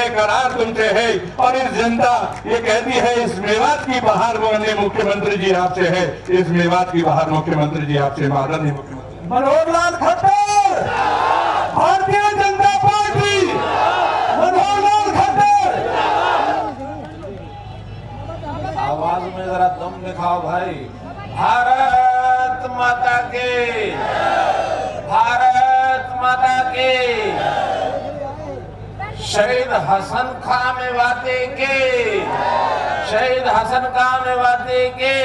करार तुमसे है और इस जनता ये कहती है इस मेवात की बहार माननीय मुख्यमंत्री जी आपसे है, इस मेवात की बहार मुख्यमंत्री जी आपसे माननीय मुख्यमंत्री मनोहर लाल खट्टर, भारतीय जनता पार्टी, मनोहर लाल खट्टर। आवाज में जरा दम दिखाओ भाई। भारत माता के, भारत माता के। शहीद हसन खां मेवाती के, शहीद हसन खां मेवाती के।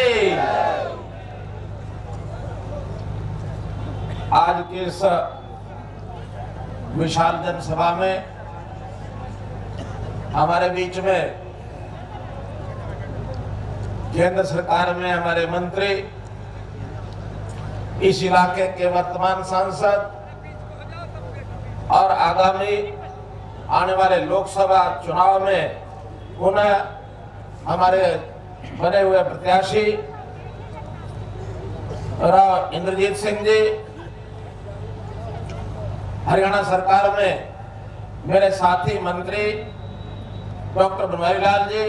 आज के इस विशाल जनसभा में हमारे बीच में केंद्र सरकार में हमारे मंत्री, इस इलाके के वर्तमान सांसद और आगामी आने वाले लोकसभा चुनाव में पुनः हमारे बने हुए प्रत्याशी राव इंद्रजीत सिंह जी, हरियाणा सरकार में मेरे साथी मंत्री डॉक्टर बनवारी लाल जी,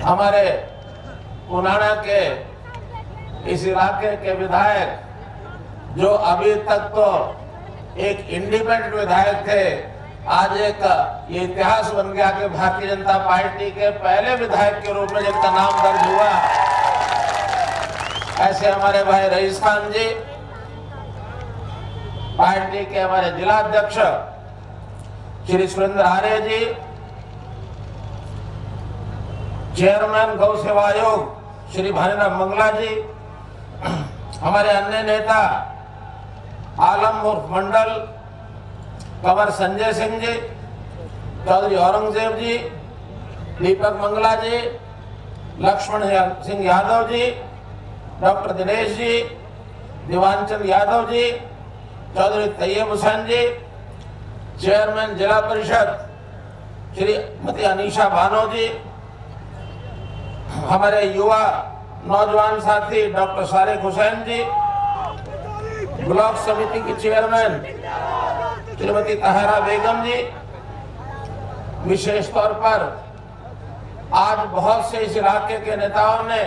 हमारे पुनाना के इस इलाके के विधायक जो अभी तक तो एक इंडिपेंडेंट विधायक थे, आज एक ये इतिहास बन गया कि भारतीय जनता पार्टी के पहले विधायक के रूप में जिनका नाम दर्ज हुआ, ऐसे हमारे भाई रईस खान जी, पार्टी के हमारे जिला अध्यक्ष श्री सुरेंद्र आर्य जी, चेयरमैन गौ सेवा आयोग श्री भानीराम मंगला जी, हमारे अन्य नेता आलम उर्फ मंडल, कंवर संजय सिंह जी, चौधरी औरंगजेब जी, दीपक मंगला जी, लक्ष्मण सिंह यादव जी, डॉक्टर दिनेश जी, दीवानचंद यादव जी, चौधरी तैयब हुसैन जी, चेयरमैन जिला परिषद श्रीमती अनीशा बानो जी, हमारे युवा नौजवान साथी डॉक्टर सारिक हुसैन जी, ब्लॉक समिति की चेयरमैन श्रीमती तहरा बेगम जी। विशेष तौर पर आज बहुत से इस इलाके के नेताओं ने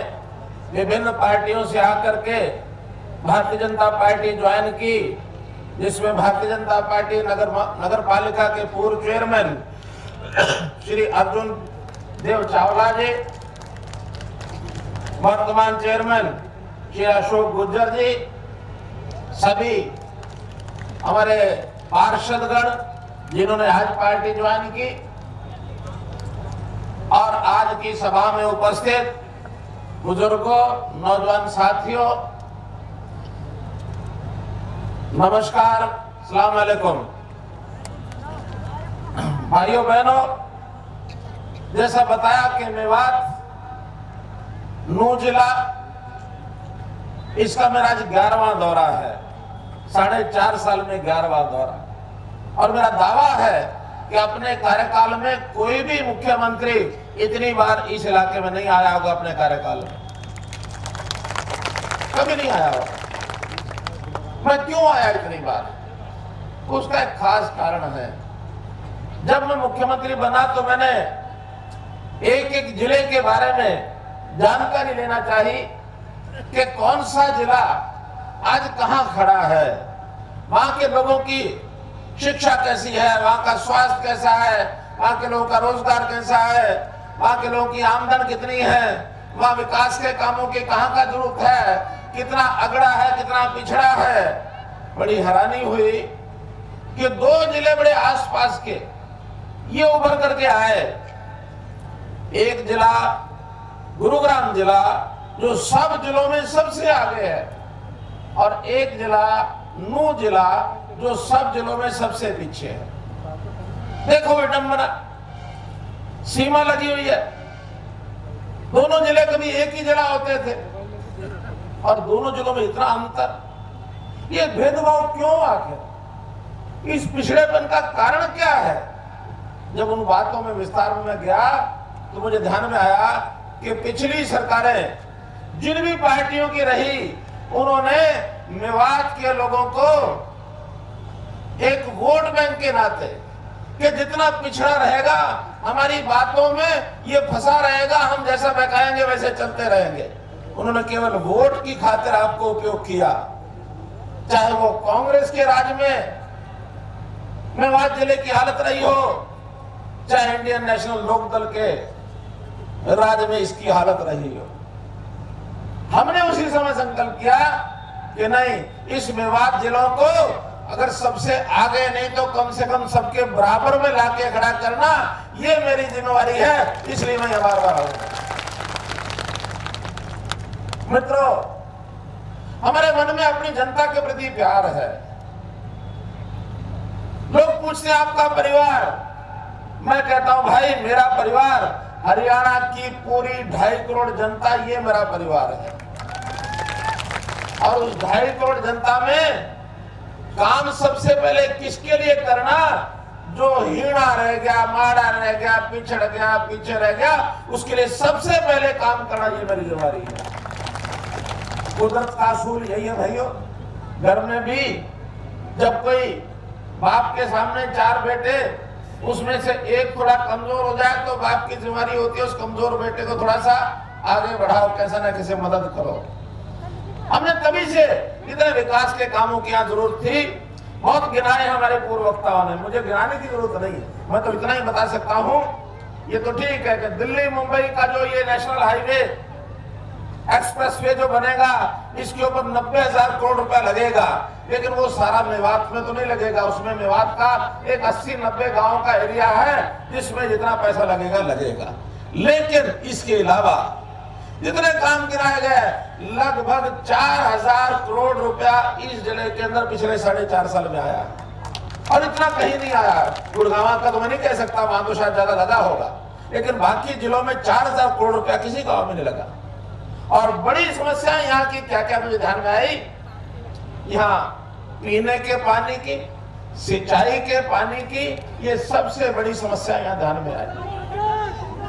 विभिन्न पार्टियों से आकर के भारतीय जनता पार्टी ज्वाइन की, जिसमें भारतीय जनता पार्टी नगर पालिका के पूर्व चेयरमैन श्री अर्जुन देव चावला जी, वर्तमान चेयरमैन श्री अशोक गुज्जर जी, सभी हमारे पार्षदगण जिन्होंने आज पार्टी ज्वाइन की और आज की सभा में उपस्थित बुजुर्गों, नौजवान साथियों, नमस्कार, अस्सलाम वालेकुम। भाइयों बहनों, जैसा बताया कि मेवात नूह जिला, इसका मेरा आज 11वां दौरा है, 4.5 साल में 11वां दौरा, और मेरा दावा है कि अपने कार्यकाल में कोई भी मुख्यमंत्री इतनी बार इस इलाके में नहीं आया होगा अपने कार्यकाल में, कभी नहीं आया होगा। मैं क्यों आया इतनी बार? उसका एक खास कारण है। जब मैं मुख्यमंत्री बना तो मैंने एक एक जिले के बारे में जानकारी लेना चाहिए कि कौन सा जिला आज कहां खड़ा है, वहां के लोगों की शिक्षा कैसी है, वहां का स्वास्थ्य कैसा है, वहां के लोगों का रोजगार कैसा है, वहां के लोगों की आमदन कितनी है, वहां विकास के कामों की कहां का जरूरत है, कितना अगड़ा है, कितना पिछड़ा है। बड़ी हैरानी हुई कि 2 जिले बड़े आसपास के ये उभर करके आए। एक जिला गुरुग्राम जिला जो सब जिलों में सबसे आगे है, और एक जिला नूह जिला जो सब जिलों में सबसे पीछे है। देखो विडंबना, सीमा लगी हुई है। दोनों जिले कभी एक ही जिला होते थे और दोनों जिलों में इतना अंतर। ये भेदभाव क्यों आखिर? इस पिछड़ेपन का कारण क्या है? जब उन बातों में विस्तार में गया तो मुझे ध्यान में आया कि पिछली सरकारें जिन भी पार्टियों की रही, उन्होंने मेवात के लोगों को एक वोट बैंक के नाते कि जितना पिछड़ा रहेगा हमारी बातों में ये फंसा रहेगा, हम जैसा बहकाएंगे वैसे चलते रहेंगे। उन्होंने केवल वोट की खातिर आपको उपयोग किया, चाहे वो कांग्रेस के राज में मेवात जिले की हालत रही हो, चाहे इंडियन नेशनल लोकदल के राज में इसकी हालत रही हो। हमने उसी समय संकल्प किया कि नहीं, इस मेवात जिलों को अगर सबसे आगे नहीं तो कम से कम सबके बराबर में लाके खड़ा करना, ये मेरी जिम्मेवारी है, इसलिए मैं बार बार आऊंगा। मित्रों, हमारे मन में अपनी जनता के प्रति प्यार है। लोग पूछते हैं आपका परिवार, मैं कहता हूं भाई मेरा परिवार हरियाणा की पूरी 2.5 करोड़ जनता, ये मेरा परिवार है। और उस 2.5 करोड़ जनता में काम सबसे पहले किसके लिए करना? जो हीना रह गया, माड़ा रह गया, पिछड़ गया, पीछे रह गया, उसके लिए सबसे पहले काम करना, ये मेरी जिम्मेदारी है। कुदरत का असूल यही है भाइयों। घर में भी जब कोई बाप के सामने 4 बेटे, उसमें से एक थोड़ा कमजोर हो जाए तो बाप की जिम्मेदारी होती है उस कमजोर बेटे को थोड़ा सा आगे बढ़ाओ, कैसे ना कैसे मदद करो। हमने तभी से इतने विकास के कामों की यहाँ जरूरत थी, बहुत गिनाए हमारे पूर्व वक्ताओं ने, मुझे गिनाने की जरूरत नहीं है। मैं तो इतना ही बता सकता हूँ, ये तो ठीक है कि दिल्ली मुंबई का जो ये नेशनल हाईवे एक्सप्रेसवे जो बनेगा, इसके ऊपर 90,000 करोड़ रुपया लगेगा, लेकिन वो सारा मेवात में तो नहीं लगेगा। उसमें मेवात का एक 80-90 गांव का एरिया है जिसमें जितना पैसा लगेगा। लेकिन इसके अलावा जितने काम गिनाए गए, लगभग 4,000 करोड़ रुपया इस जिले के अंदर पिछले 4.5 साल में आया, और इतना कहीं नहीं आया। गुड़गांव का तो मैं नहीं कह सकता, वहां तो शायद ज्यादा लगा होगा, लेकिन बाकी जिलों में 4,000 करोड़ रुपया किसी गांव में नहीं लगा। और बड़ी समस्या यहाँ की क्या क्या मुझे ध्यान में आई, यहाँ पीने के पानी की, सिंचाई के पानी की, ये सबसे बड़ी समस्या यहाँ ध्यान में आई,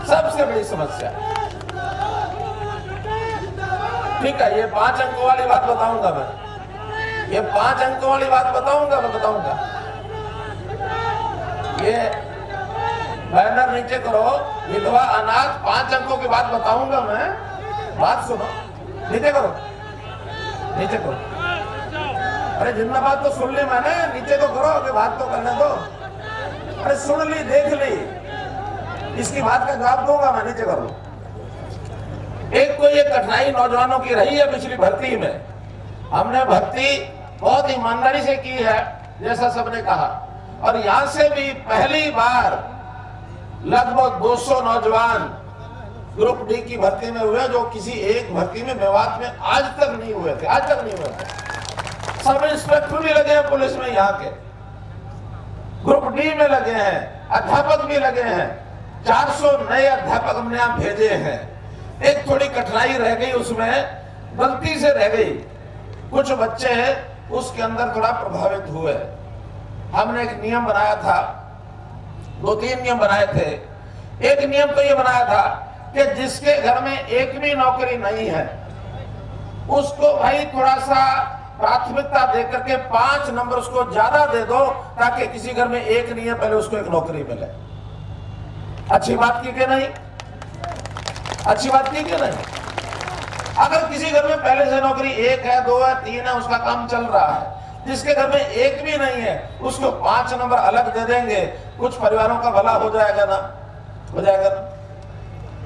सबसे बड़ी समस्या। ठीक है, ये 5 अंकों वाली बात बताऊंगा मैं, ये 5 अंकों वाली बात बताऊंगा। ये बैनर नीचे करो, विधवा अनाथ 5 अंकों की बात बताऊंगा मैं। बात सुनो, नीचे करो। अरे जितना बात तो सुन ली मैंने, नीचे तो करो, अभी बात तो करने दो। अरे सुन ली, देख ली, इसकी बात का जवाब दूंगा मैं, नीचे करो। एक को ये कठिनाई नौजवानों की रही है पिछली भर्ती में। हमने भर्ती बहुत ईमानदारी से की है, जैसा सबने कहा, और यहां से भी पहली बार लगभग 200 नौजवान ग्रुप डी की भर्ती में हुए, जो किसी एक भर्ती में मेवात में आज तक नहीं हुए थे। सब इंस्पेक्टर भी लगे हैं पुलिस में, यहाँ के ग्रुप डी में लगे हैं, अध्यापक भी लगे हैं। 400 नए अध्यापक हमने यहाँ भेजे हैं। एक थोड़ी कठिनाई रह गई, उसमें गलती से रह गई, कुछ बच्चे उसके अंदर थोड़ा प्रभावित हुए। हमने एक नियम बनाया था, 2-3 नियम बनाए थे। एक नियम तो ये बनाया था कि जिसके घर में एक भी नौकरी नहीं है, उसको भाई थोड़ा सा प्राथमिकता देकर के 5 नंबर उसको ज्यादा दे दो, ताकि किसी घर में एक नहीं है पहले उसको एक नौकरी मिले। अच्छी बात की कि नहीं? अच्छी बात की कि नहीं? अगर किसी घर में पहले से नौकरी 1 है, 2 है, 3 है, उसका काम चल रहा है, जिसके घर में एक भी नहीं है उसको 5 नंबर अलग दे देंगे, कुछ परिवारों का भला हो जाएगा ना, हो जाएगा ना।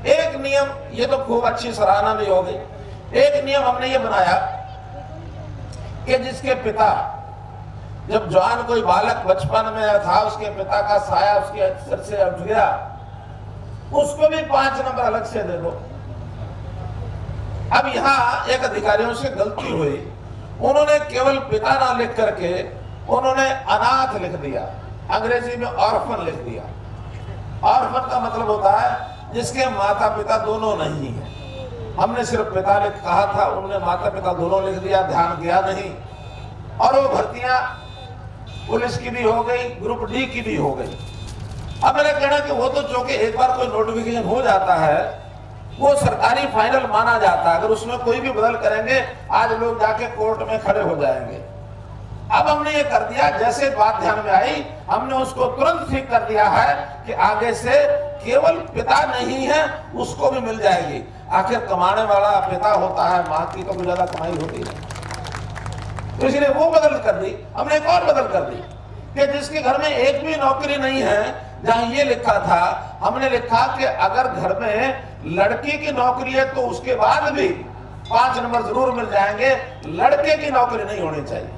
एक नियम, ये तो खूब अच्छी सराहना भी हो गई। एक नियम हमने ये बनाया कि जिसके पिता, जब जवान कोई बालक बचपन में था, उसके पिता का साया उसके सर से उठ गया, उसको भी 5 नंबर अलग से दे दो। अब यहाँ एक अधिकारियों से गलती हुई, उन्होंने केवल पिता ना लिख करके उन्होंने अनाथ लिख दिया, अंग्रेजी में ऑर्फन लिख दिया। ऑर्फन का मतलब होता है जिसके माता पिता दोनों नहीं है। हमने सिर्फ पिता लिख कहा था, उन्होंने माता पिता दोनों लिख दिया, ध्यान गया नहीं, और वो भर्तियां पुलिस की भी हो गई, ग्रुप डी की भी हो गई। अब मेरा कहना कि वो तो चूंकि एक बार कोई नोटिफिकेशन हो जाता है, वो सरकारी फाइनल माना जाता है। अगर उसमें कोई भी बदल करेंगे, आज लोग जाके कोर्ट में खड़े हो जाएंगे। अब हमने ये कर दिया, जैसे बात ध्यान में आई हमने उसको तुरंत ठीक कर दिया है कि आगे से केवल पिता नहीं है उसको भी मिल जाएगी। आखिर कमाने वाला पिता होता है, मां की तो ज्यादा कमाई होती है, तो इसलिए वो बदल कर दी। हमने एक और बदल कर दी कि जिसके घर में एक भी नौकरी नहीं है, जहां ये लिखा था, हमने लिखा कि अगर घर में लड़की की नौकरी है तो उसके बाद भी 5 नंबर जरूर मिल जाएंगे, लड़के की नौकरी नहीं होनी चाहिए,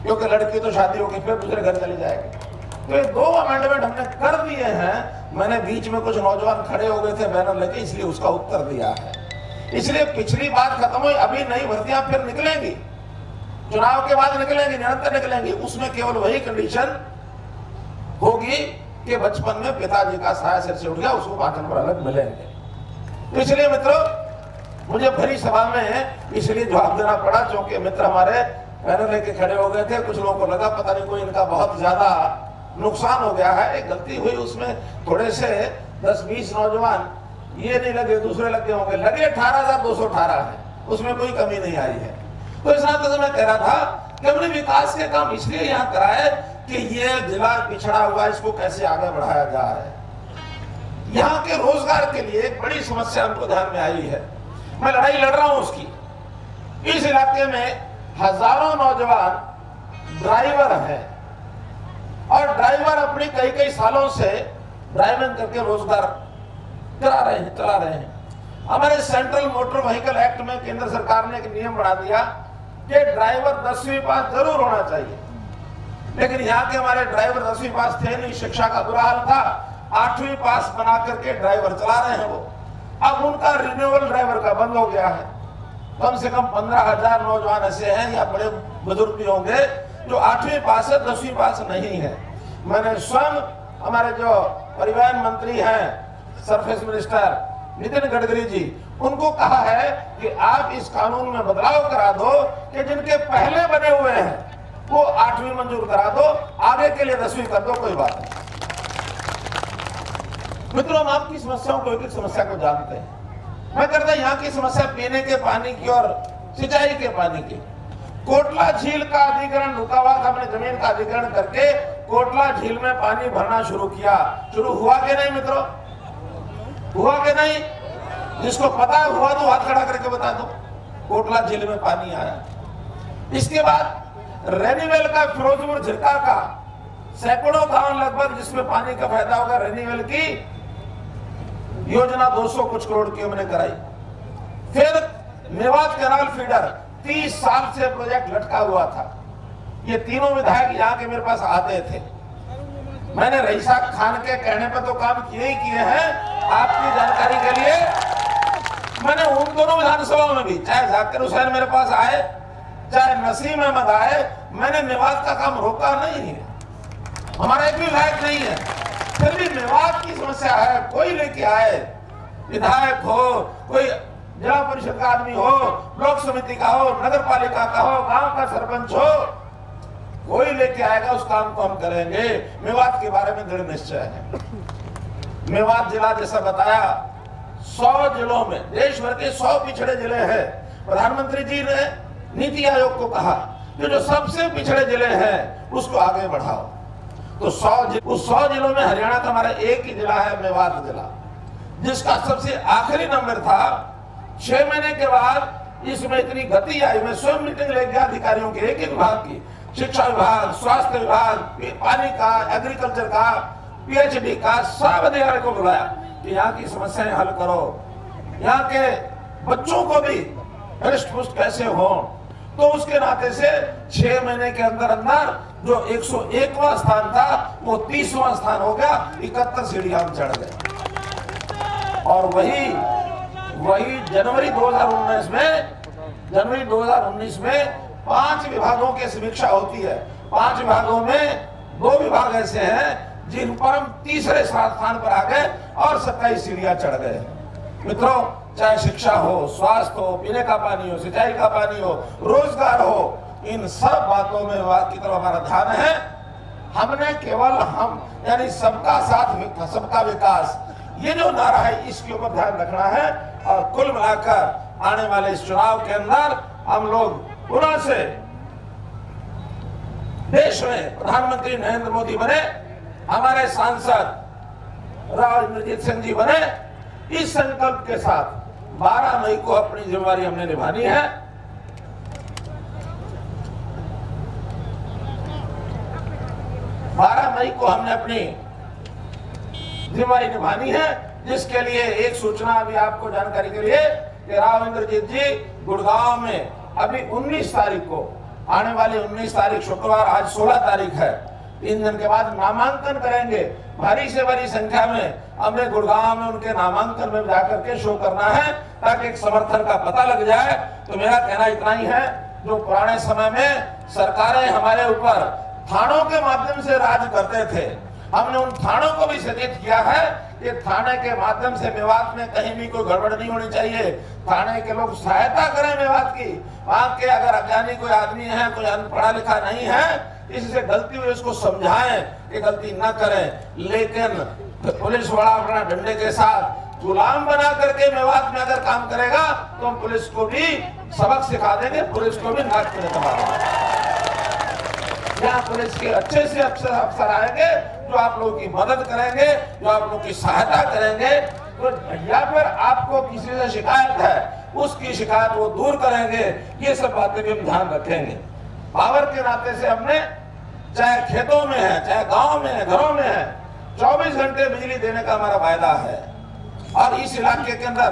क्योंकि लड़की तो शादी होगी फिर दूसरे घर चली जाएगी। तो ये 2 अमेंडमेंट हमने कर दिए हैं। मैंने बीच में कुछ नौजवान खड़े हो गए थे बैनर लेके, इसलिए उसका उत्तर दिया है। इसलिए पिछली बात खत्म हुई, अभी नई भर्तियां फिर निकलेंगी, चुनाव के बाद निकलेंगी, निरंतर निकलेंगी। उसमें केवल वही कंडीशन होगी कि बचपन में पिताजी का साया सिर से उठ गया, उसको 5 नंबर अलग मिलेंगे। तो इसलिए मित्रों, मुझे भरी सभा में इसलिए जवाब देना पड़ा क्योंकि मित्र हमारे बैनर लेके खड़े हो गए थे। कुछ लोगों को लगा पता नहीं कोई इनका बहुत ज्यादा नुकसान हो गया है, एक गलती हुई, उसमें थोड़े से 10-20 नौजवान ये नहीं लगे, दूसरे लगे होंगे, लगे 18,218 है, उसमें कोई कमी नहीं आई है। तो इस नाते से मैं कह रहा था कि हमने विकास के काम इसलिए यहाँ कराए कि ये जिला पिछड़ा हुआ, इसको कैसे आगे बढ़ाया जा रहा है। यहाँ के रोजगार के लिए एक बड़ी समस्या हमको ध्यान में आई है, मैं लड़ाई लड़ रहा हूं उसकी। इस इलाके में हजारों नौजवान ड्राइवर हैं और ड्राइवर अपनी कई सालों से ड्राइविंग करके रोजगार चला रहे हैं। हमारे सेंट्रल मोटर व्हीकल एक्ट में केंद्र सरकार ने एक नियम बना दिया कि ड्राइवर 10वीं पास जरूर होना चाहिए, लेकिन यहाँ के हमारे ड्राइवर 10वीं पास थे नहीं, शिक्षा का बुरा हाल था, 8वीं पास बना करके ड्राइवर चला रहे हैं वो। अब उनका रिन्यूअल ड्राइवर का बंद हो गया है। कम से कम 15,000 नौजवान ऐसे हैं या बड़े बुजुर्ग भी होंगे जो 8वीं पास है, 10वीं पास नहीं है। मैंने स्वयं हमारे जो परिवहन मंत्री हैं, सरफेस मिनिस्टर नितिन गडकरी जी, उनको कहा है कि आप इस कानून में बदलाव करा दो कि जिनके पहले बने हुए हैं वो 8वीं मंजूर करा दो, आगे के लिए 10वीं कर दो, कोई बात नहीं। मित्रों, हम आपकी समस्याओं को, एक समस्या को जानते हैं। मैं करता यहाँ की समस्या पीने के पानी की और सिंचाई के पानी की। कोटला झील का अधिग्रहण रुका हुआ था, हमने जमीन का अधिग्रहण करके कोटला झील में पानी भरना शुरू किया। शुरू हुआ कि नहीं मित्रों? हुआ कि नहीं? जिसको पता हुआ तो हाथ खड़ा करके बता दो। कोटला झील में पानी आया। इसके बाद रेनीवेल का फिरोजपुर झिरका का सैकड़ों गांव लगभग जिसमें पानी का फायदा होगा, रेनीवेल की योजना 200 कुछ करोड़ की हमने कराई। फिर मेवात कैनाल फीडर 30 साल से प्रोजेक्ट लटका हुआ था। ये तीनों विधायक यहाँ के मेरे पास आते थे। मैंने रईसा खान के कहने पर तो काम किए ही किए हैं। आपकी जानकारी के लिए मैंने उन दोनों विधानसभाओं में भी, चाहे जाकिर हुसैन मेरे पास आए, चाहे नसीम अहमद आए, मैंने मेवात का काम रोका नहीं है। हमारा एक भी विधायक नहीं है, फिर भी मेवात की समस्या है, कोई लेके आए, विधायक हो, कोई जिला परिषद का आदमी हो, ब्लॉक समिति का हो, नगर पालिका का हो, गांव का सरपंच हो, कोई लेके आएगा, उस काम को हम करेंगे। मेवात के बारे में दृढ़ निश्चय है। मेवात जिला जैसा बताया, 100 जिलों में, देश भर के 100 पिछड़े जिले हैं। प्रधानमंत्री जी ने नीति आयोग को कहा कि जो सबसे पिछड़े जिले हैं उसको आगे बढ़ाओ। तो 100 जिलों में हरियाणा का हमारा एक ही जिला है, मेवात जिला, जिसका सबसे आखिरी नंबर था। 6 महीने के बाद इसमें इतनी गति आई। मैं स्वयं मीटिंग ले गया अधिकारियों के, एक विभाग की, शिक्षा विभाग, स्वास्थ्य विभाग, पानी का, एग्रीकल्चर का, पीएचडी का, सब अधिकारियों को बुलाया कि यहाँ की समस्याएं हल करो, यहाँ के बच्चों को भी हृष्ट पुष्ट कैसे हो। तो उसके नाते से 6 महीने के अंदर अंदर जो 101वां स्थान था वो 30वां स्थान हो गया। 71 सीढ़ियां हम चढ़ गए। और वही जनवरी 2019 में 5 विभागों की समीक्षा होती है। 5 विभागों में 2 विभाग ऐसे हैं जिन पर हम तीसरे स्थान पर आ गए और 27 सीढ़ियां चढ़ गए। मित्रों, चाहे शिक्षा हो, स्वास्थ्य हो, पीने का पानी हो, सिंचाई का पानी हो, रोजगार हो, इन सब बातों में विवाद की तरफ हमारा ध्यान है। हमने केवल हम यानी सबका साथ सबका विकास, ये जो नारा है, इसके ऊपर ध्यान रखना है। और कुल मिलाकर आने वाले इस चुनाव के अंदर हम लोग पुनः से देश में प्रधानमंत्री नरेंद्र मोदी बने, हमारे सांसद राव इंद्रजीत सिंह जी बने, इस संकल्प के साथ 12 मई को अपनी जिम्मेदारी हमने निभानी है। 12 मई को हमने अपनी जिम्मेदारी निभानी है, जिसके लिए एक सूचना अभी आपको जानकारी के लिए कि राव इंद्रजीत जी गुड़गांव में अभी 19 तारीख को, आने वाली 19 तारीख शुक्रवार, आज 16 तारीख है, 3 दिन के बाद नामांकन करेंगे। भारी से भारी संख्या में हमने गुड़गांव में उनके नामांकन में जाकर के शो करना है, ताकि एक समर्थन का पता लग जाए। तो मेरा कहना इतना ही है, जो पुराने समय में सरकारें हमारे ऊपर थानों के माध्यम से राज करते थे, हमने उन थानों को भी सचेत किया है कि थाने के माध्यम से मेवात में कहीं भी कोई गड़बड़ नहीं होनी चाहिए। थाने के लोग सहायता करें मेवात की, वहां के अगर अज्ञानी कोई आदमी है, कोई पढ़ा लिखा नहीं है, इससे गलती हुई उसको समझाएं कि गलती न करें। लेकिन पुलिस वाला अपना डंडे के साथ गुलाम बना करके मेवात में अगर काम करेगा तो हम पुलिस को भी सबक सिखा देंगे, पुलिस को भी नाक में दबा देंगे। यहाँ पुलिस के अच्छे से अच्छे अफसर आएंगे जो आप लोगों की मदद करेंगे, जो आप लोगों की सहायता करेंगे। तो या फिर आपको किसी से शिकायत है, उसकी शिकायत वो दूर करेंगे। ये सब बातें भी हम ध्यान रखेंगे। पावर के नाते से हमने, चाहे खेतों में है, चाहे गांव में है, घरों में है, 24 घंटे बिजली देने का हमारा वायदा है। और इस इलाके के अंदर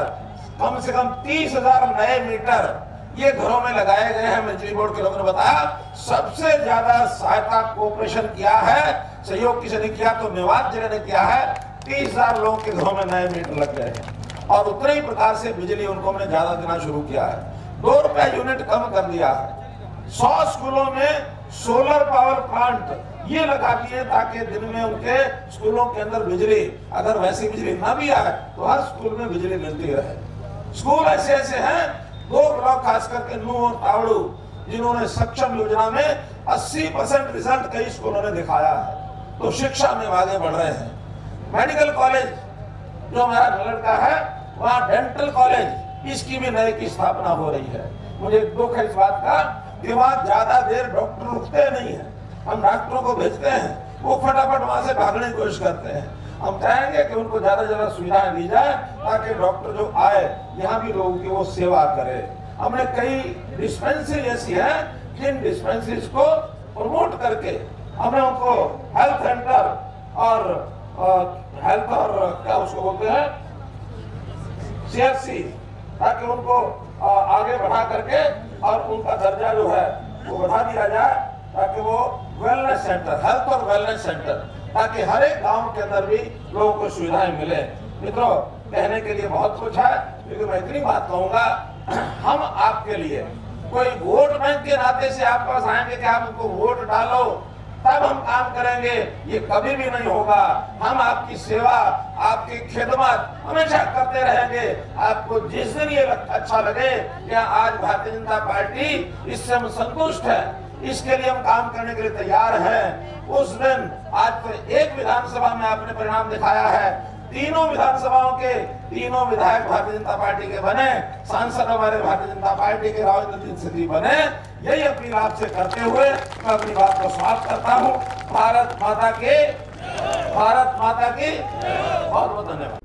कम से कम 30,000 नए मीटर ये घरों में लगाए गए हैं। बिजली बोर्ड के लोगों ने बताया सबसे ज्यादा सहायता कोऑपरेशन किया है, सहयोग किसी ने किया तो मेवात जिले ने किया है। 30,000 लोगों के घरों में नए मीटर लग गए हैं और उतने ही प्रकार से बिजली उनको हमने ज्यादा देना शुरू किया है। 2 रुपए यूनिट कम कर दिया है। 100 स्कूलों में सोलर पावर प्लांट ये लगा दिए ताकि दिन में उनके स्कूलों के अंदर बिजली, अगर वैसी बिजली ना भी आए तो हर स्कूल में बिजली मिलती रहे। स्कूल ऐसे ऐसे हैं, 2 ब्लॉक खास करके नूह और तावड़ू, जिन्होंने सक्षम योजना में 80% रिजल्ट कई स्कूलों ने दिखाया है। तो शिक्षा में आगे बढ़ रहे हैं। मेडिकल कॉलेज जो मेरा लड़का है, वहाँ डेंटल कॉलेज, इसकी भी नए की स्थापना हो रही है। मुझे दुख है इस बात का कि वहाँ ज्यादा देर डॉक्टर रुकते नहीं है। हम डॉक्टरों को भेजते हैं, वो फटाफट वहां से भागने की कोशिश करते हैं। हम चाहेंगे कि उनको ज्यादा सुविधाएं दी जाए ताकि डॉक्टर जो आए यहाँ भी लोगों की वो सेवा करे। हमने कई डिस्पेंसरी ऐसी है जिन डिस्पेंसरीज को प्रमोट करके हमने उनको हेल्थ सेंटर और हेल्थ और क्या उसको बोलते हैं CHC, ताकि उनको आगे बढ़ा करके और उनका दर्जा जो है वो बढ़ा दिया जाए, ताकि वो वेलनेस सेंटर, हेल्थ और वेलनेस सेंटर, ताकि हर एक गांव के अंदर भी लोगों को सुविधाएं मिले। मित्रों, कहने के लिए बहुत कुछ है, लेकिन मैं इतनी बात कहूंगा, हम आपके लिए कोई वोट बैंक के नाते से आपके पास आएंगे कि आप उनको वोट डालो तब हम काम करेंगे, ये कभी भी नहीं होगा। हम आपकी सेवा, आपकी खिदमत हमेशा करते रहेंगे। आपको जिस दिन ये अच्छा लगे कि आज भारतीय जनता पार्टी इससे हम संतुष्ट है, इसके लिए हम काम करने के लिए तैयार हैं, उस दिन, आज तो एक विधानसभा में आपने परिणाम दिखाया है, तीनों विधानसभाओं के तीनों विधायक भारतीय जनता पार्टी के बने, सांसद हमारे भारतीय जनता पार्टी के राव इंद्रजीत सिंह जी बने। यही अपील आपसे करते हुए मैं अपनी बात को समाप्त करता हूँ। भारत माता की बहुत बहुत धन्यवाद।